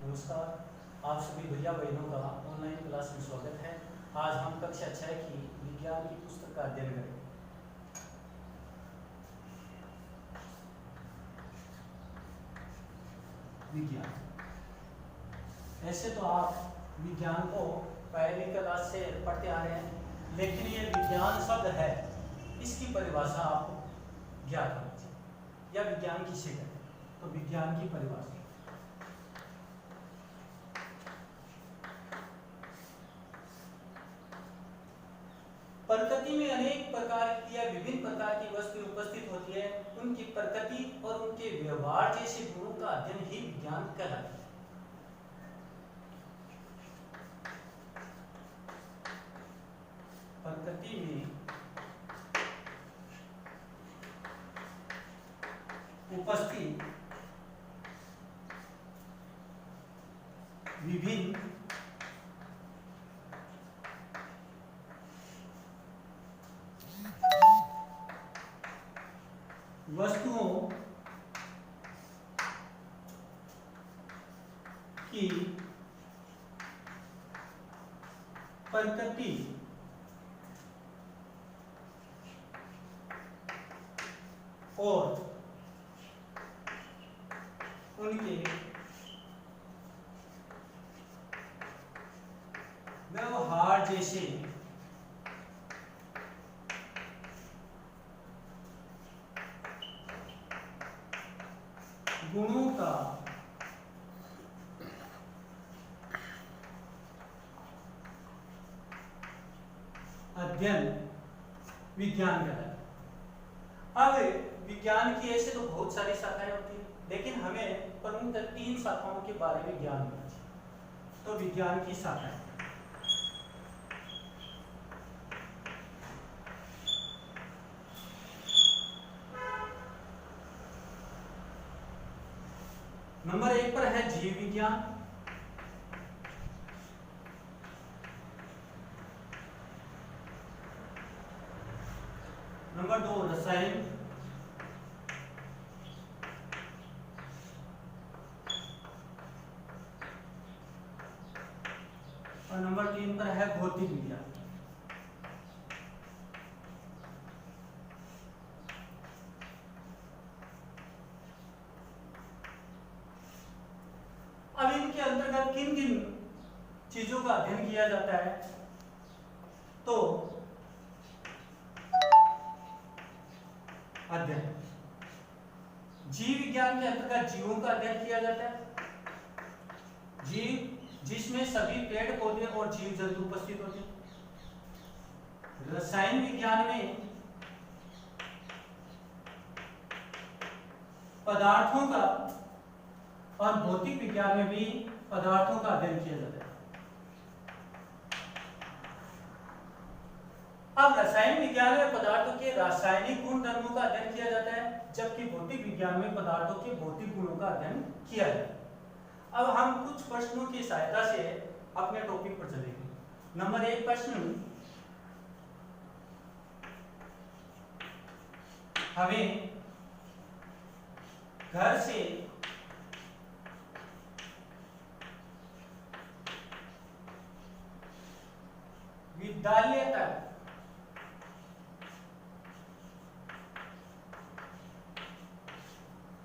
नमस्कार, आप सभी भैया बहनों का ऑनलाइन क्लास में स्वागत है। आज हम कक्षा 6 की विज्ञान की पुस्तक का अध्ययन करेंगे। विज्ञान, ऐसे तो आप विज्ञान को पहली क्लास से पढ़ते आ रहे हैं, लेकिन ये विज्ञान शब्द है, इसकी परिभाषा आपको ज्ञात होनी चाहिए। या विज्ञान किसे कहते हैं? तो विज्ञान की परिभाषा, प्रकृति में अनेक प्रकार की या विभिन्न प्रकार की वस्तु उपस्थित होती है, उनकी प्रकृति और उनके व्यवहार जैसे गुणों का अध्ययन ही विज्ञान कहलाता है। प्रकृति में उपस्थित विभिन्न वस्तुओं की प्रकृति और उनके व्यवहार जैसे गुणों का अध्ययन विज्ञान कहलाता है। अब विज्ञान की ऐसे तो बहुत सारी शाखाएं होती हैं, लेकिन हमें प्रमुख 3 शाखाओं के बारे में ज्ञान होना चाहिए। तो विज्ञान की शाखाएं, नंबर 1 पर है जीव विज्ञान, नंबर 2 रसायन, और नंबर 3 पर है भौतिक विज्ञान। अब इनके अंतर्गत किन किन चीजों का अध्ययन किया जाता है? तो अध्ययन, जीव विज्ञान के अंतर्गत जीवों का अध्ययन किया जाता है। जीव जिसमें सभी पेड़ पौधे और जीव जंतु उपस्थित होते हैं। रसायन विज्ञान में पदार्थों का, और भौतिक विज्ञान में भी पदार्थों का अध्ययन किया जाता है। अब रसायन विज्ञान में पदार्थों के रासायनिक गुण धर्मों का अध्ययन किया जाता है, जबकि भौतिक विज्ञान में पदार्थों के भौतिक गुणों का अध्ययन किया जाता है। अब हम कुछ प्रश्नों की सहायता से अपने टॉपिक पर चलेंगे। नंबर 1 प्रश्न, हमें घर से विद्यालय तक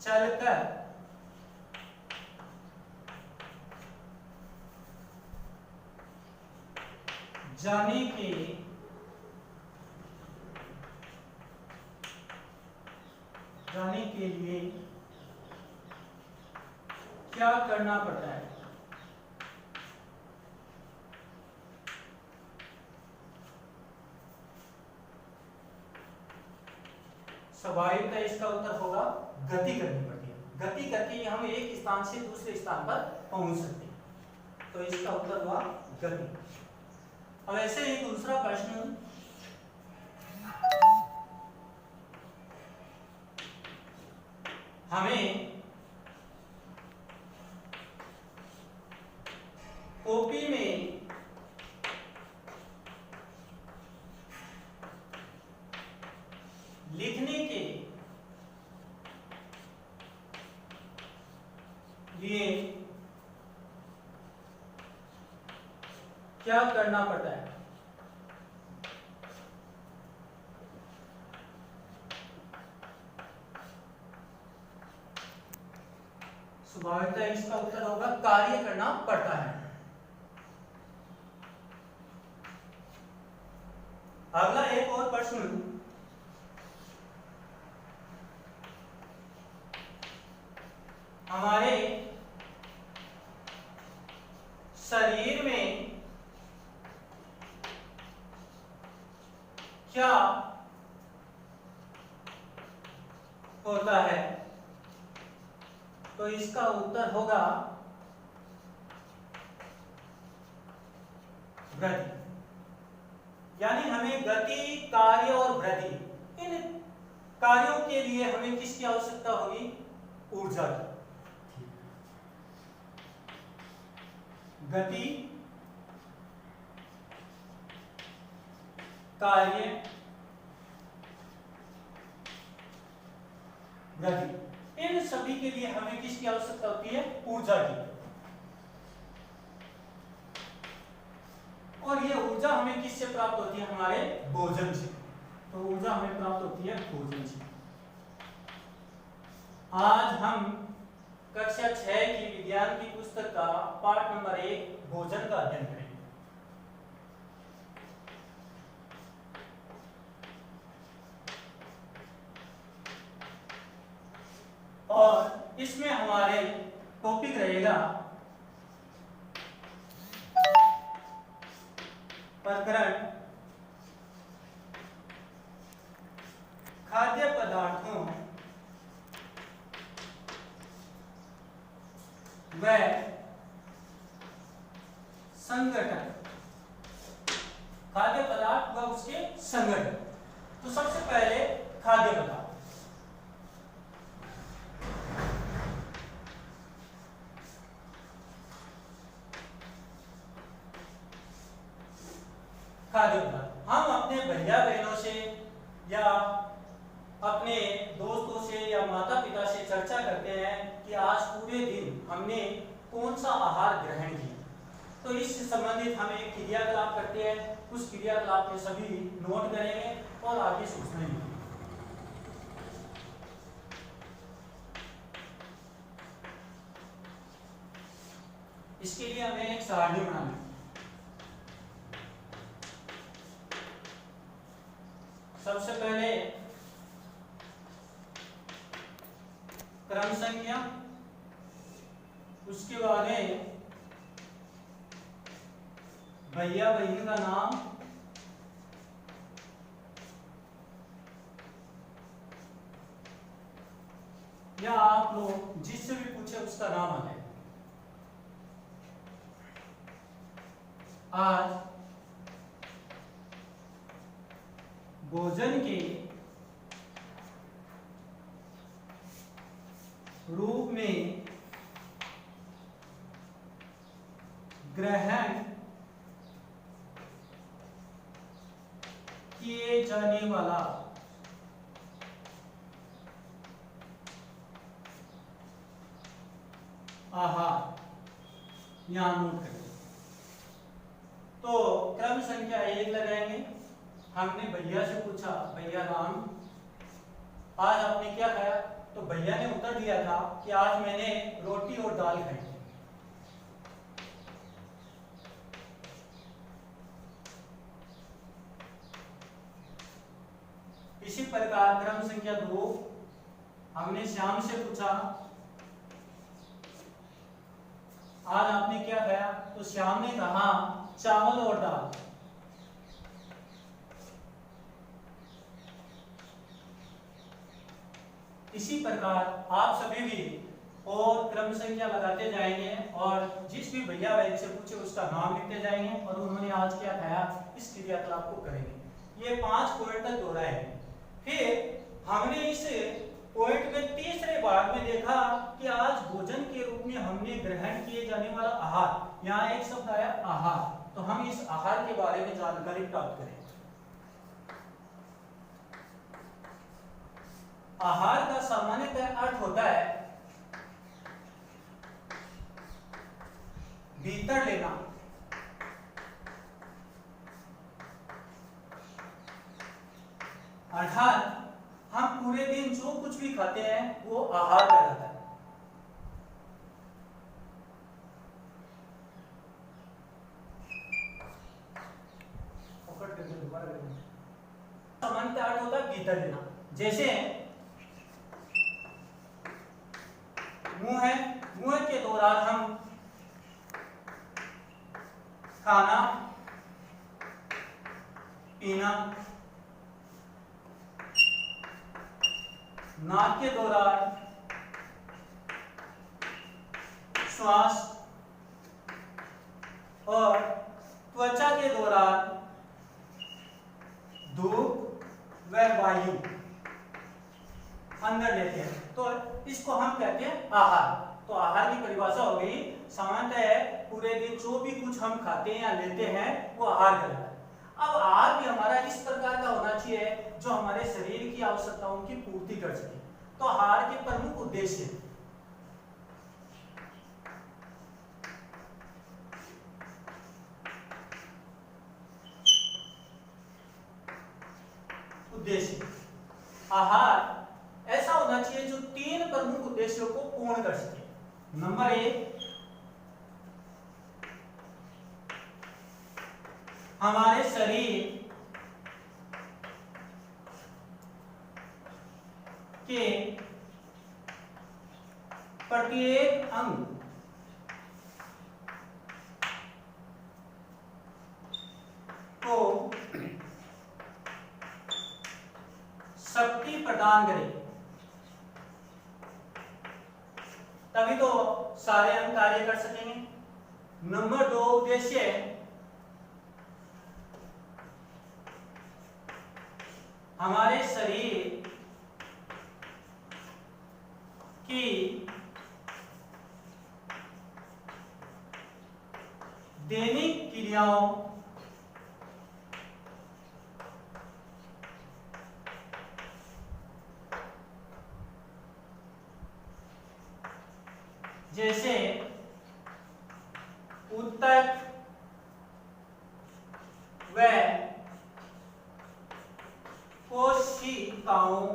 चलकर जाने के लिए क्या करना पड़ता है? स्वाभाविक इसका उत्तर होगा गति करनी पड़ती है। गति करके हम एक स्थान से दूसरे स्थान पर पहुंच सकते हैं, तो इसका उत्तर हुआ गति। अब ऐसे ही दूसरा प्रश्न, हमें कॉपी में लिखने के लिए क्या करना पड़ता है? स्वाभाविकतः इसका उत्तर होगा कार्य करना पड़ता है। अगला एक और प्रश्न, हमारे शरीर में क्या होता है? तो इसका उत्तर होगा वृद्धि। यानी हमें गति, कार्य और वृद्धि, इन कार्यों के लिए हमें किसकी आवश्यकता होगी? ऊर्जा की। गति, कार्य, वृद्धि, इन सभी के लिए हमें किसकी आवश्यकता होती है? ऊर्जा की। और ये ऊर्जा हमें किससे प्राप्त होती है? हमारे भोजन से। तो ऊर्जा हमें प्राप्त होती है भोजन से। आज हम कक्षा 6 की विज्ञान की पुस्तक का पाठ नंबर 1 भोजन का अध्ययन करेंगे। और इसमें हमारे टॉपिक रहेगा प्रकरण खाद्य पदार्थों व संगठन। खाद्य पदार्थ व उसके संगठन। तो सबसे पहले खाद्य पदार्थ। खाद्य पदार्थ हम अपने भैया बहनों से या अपने दोस्तों से या माता पिता से चर्चा करते हैं कि आज पूरे दिन हमने कौन सा आहार ग्रहण किया। तो इससे संबंधित हम एक क्रियाकलाप करते हैं, उस क्रियाकलाप में सभी नोट करेंगे और आगे सूचना लिखेंगे। इसके लिए हमें एक सारणी बनानी है। सबसे पहले क्रम संख्या, उसके बाद में भैया बहन का नाम, या आप लोग जिससे भी पूछे उसका नाम आ जाए। आज भोजन के रूप में ग्रहण किए जाने वाला आहार यहां नोट करें। तो क्रम संख्या 1 लगाएंगे। हमने भैया से पूछा, भैया राम आज आपने क्या खाया? तो भैया ने उत्तर दिया था कि आज मैंने रोटी और दाल खाई। इसी प्रकार क्रम संख्या 2 हमने श्याम से पूछा, आज आपने क्या खाया? तो श्याम ने कहा चावल और दाल। इसी प्रकार आप सभी भी और क्रम संख्या लगाते जाएंगे और जिस भी भैया बहन से पूछे उसका नाम लिखते जाएंगे और उन्होंने आज क्या खाया इस क्रियाकलाप को करेंगे। ये 5 पॉइंट तक दोहराएंगे। फिर हमने इस पॉइंट में तीसरे भाग में देखा कि आज भोजन के रूप में हमने ग्रहण किए जाने वाला आहार, यहाँ एक शब्द आया आहार, तो हम इस आहार के बारे में जानकारी प्राप्त करें। आहार का सामान्यतः अर्थ होता है भीतर लेना, अर्थात हम पूरे दिन जो कुछ भी खाते हैं वो आहार कहलाता है। सामान्यतः अर्थ होता है भीतर लेना। जैसे मुंह के दौरान हम खाना पीना, नाक के दौरान श्वास और त्वचा के दौरान धूप व वायु अंदर लेते हैं, तो इसको हम कहते हैं आहार। तो आहार की परिभाषा हो गई, सामान्यतः पूरे दिन जो भी कुछ हम खाते हैं या लेते हैं वो आहार कहलाता है। अब आहार भी हमारा इस प्रकार का होना चाहिए जो हमारे शरीर की आवश्यकताओं की पूर्ति कर सके। तो आहार के प्रमुख उद्देश्य आहार ऐसा होना चाहिए जो 3 प्रमुख उद्देश्यों को पूर्ण कर सके। नंबर 1, हमारे शरीर के प्रत्येक अंग को शक्ति प्रदान करे, तभी तो सारे अंग कार्य कर सकेंगे। नंबर 2 उद्देश्य हमारे शरीर की दैनिक क्रियाओं जैसे ऊतक व कोशिकाओं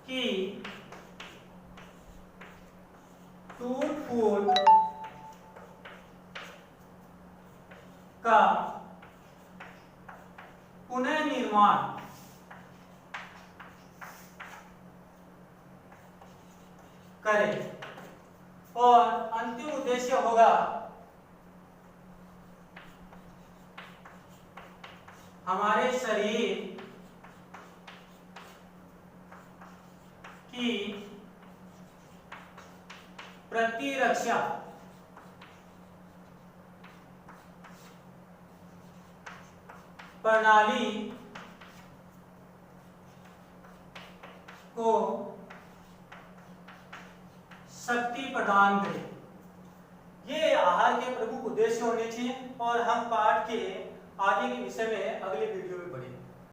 की टूट-फूट का पुनर्निर्माण करे। और अंतिम उद्देश्य होगा हमारे शरीर की प्रतिरक्षा प्रणाली को शक्ति प्रदान करे। ये आहार के प्रमुख उद्देश्य होने चाहिए और हम पाठ के आगे के विषय में अगले वीडियो में पढ़ेंगे।